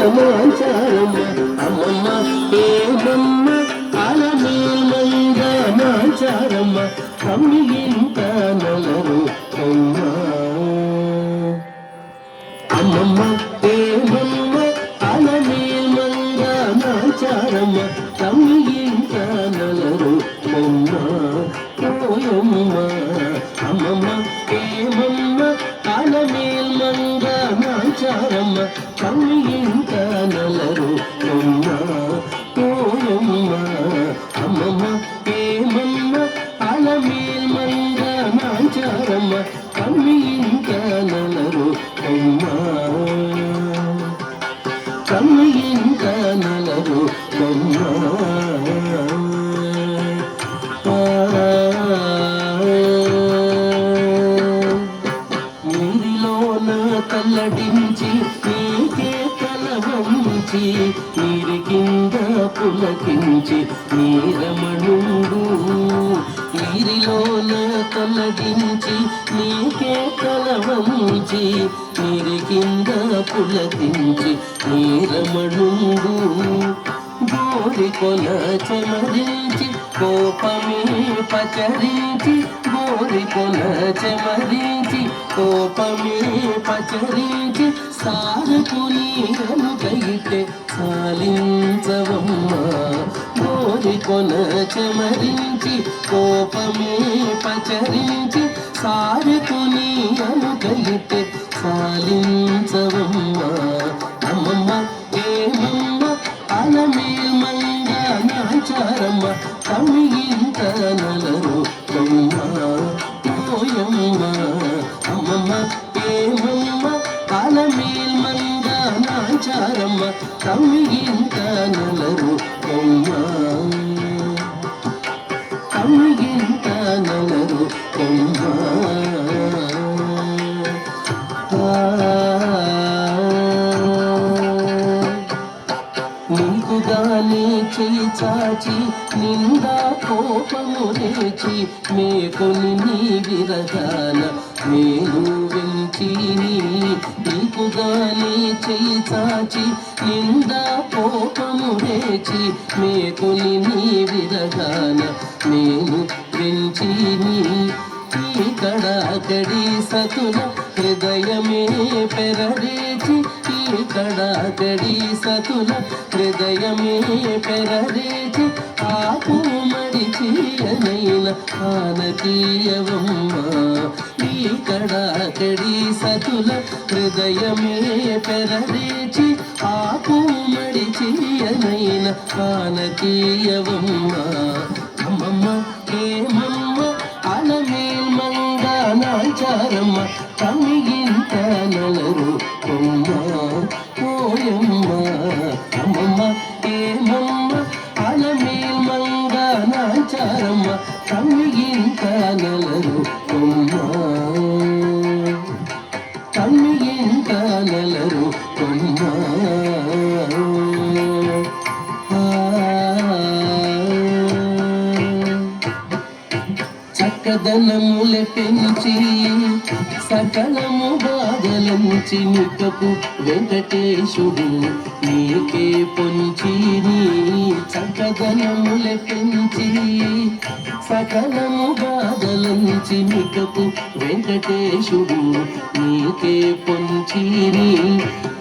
నాచారమ్మ అమ్మమ్మ ఏమమ్మ అలమేల్మంగ నాచారమ్మ కమ్మిగింత నలరు అమ్మ అమ్మమ్మ ఏమమ్మ అలమేల్మంగ నాచారమ్మ కమ్మిగింత నలరు అమ్మ ఓయమ్మ అమ్మమ్మ ఏమమ్మ అలమేల్మంగ నాచారమ్మ కమ్మిగింత నలరు అమ్మ ఓయమ్మ అమ్మమ్మ ఏమమ్మ అలమేల్మంగ నాచారమ్మ కమ్మిగింత నలరు అమ్మ కమ్మిగింత నలరు అమ్మ కల్లడించి నీకే కలవంచి నీరి కింద పులకించి నీరమణుడు నీరిలోన కల్లడించి నీకే కలవంచి నీరి కింద పులకించి నీరమణుడు గోరి కొల చెమరించి కోపమే పచరించి గోరి కొల చెమరించి కోపమే పచరించి సారకుని అనుకైతే సాలించవమ్మ గోరి కొల చెమరించి కోపమే పచరించి సారకుని అనుకైతే సాలించవమ్మ అమ్మమ్మ ఏమమ్మ అలమేల్మంగ నాచారమ్మ కమ్మిగింత నలరు అమ్మ ఓయమ్మ అమ్మమ్మ ఏమమ్మ అలమేల్మంగ నాచారమ్మ కమ్మిగింత నలరు అమ్మ కమ్మిగింత నలరు అమ్మ నీకుగానే చేయి చాచి నిందా కోపము రేచి మేకొని నీ విరగాన నేను వెంచి నీకుగానే చేయి చాచి నిందా కోపము రేచి మేకొని నీ విరగాన నేను వెంచి ఈ కడాకడి సతుల హృదయమే పెరరేచి ఈ కడాకడి సతుల హృదయమే పెరరేచి ఆకు మడిచి అనైన ఆనతీయవమ్మ ఈ కడాకడి సతుల హృదయమే పెరరేచి ఆకు మడిచి అనైన ఆనతీయవమ్మ అమ్మమ్మ ఏమమ్మ అలమేల్మంగ నాచారమ్మ కమ్మిగింత నలరు అమ్మ ఓయమ్మ అమ్మమ్మ ఏమమ్మ అలమేల్మంగ నాచారమ్మ కమ్మిగింత నలరు అమ్మ కమ్మిగింత నలరు అమ్మ చక్కదనములె పెంచి సకలము బాధలంచి నికపు వెంకటేశుడు నీకే పొంచి చక్కదనములె పెంచి సకలము బాధలంచి నికపు వెంకటేశుడు నీకే పొంచి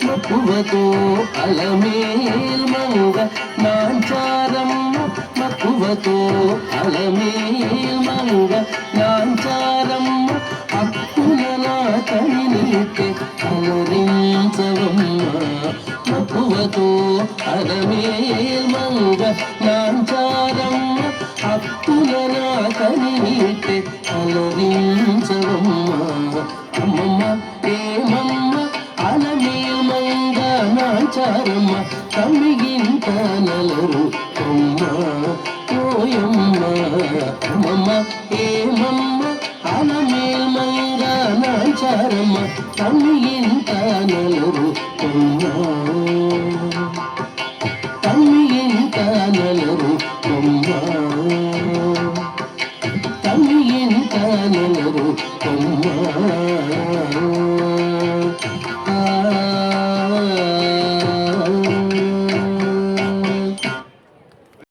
మక్కువతో అలమేల్మంగ నాంచారమ్మ మక్కువతో అలమేల్మంగ నాంచారమ్మ అక్కున నా కనినితే అలరించవమ్మ మక్కువతో అలమేల్మంగ నాంచారమ్మ అక్కున నా కనినితే అలరించవమ్మ అమ్మమ్మ ఏమమ్మ అలమేల్మంగ నాంచారమ్మ కమ్మిగింత నలరు అమ్మ ఓయమ్మ అమ్మమ్మ ఏమమ్మ అలమేల్మంగ నాంచారమ్మ కమ్మిగింత నలరు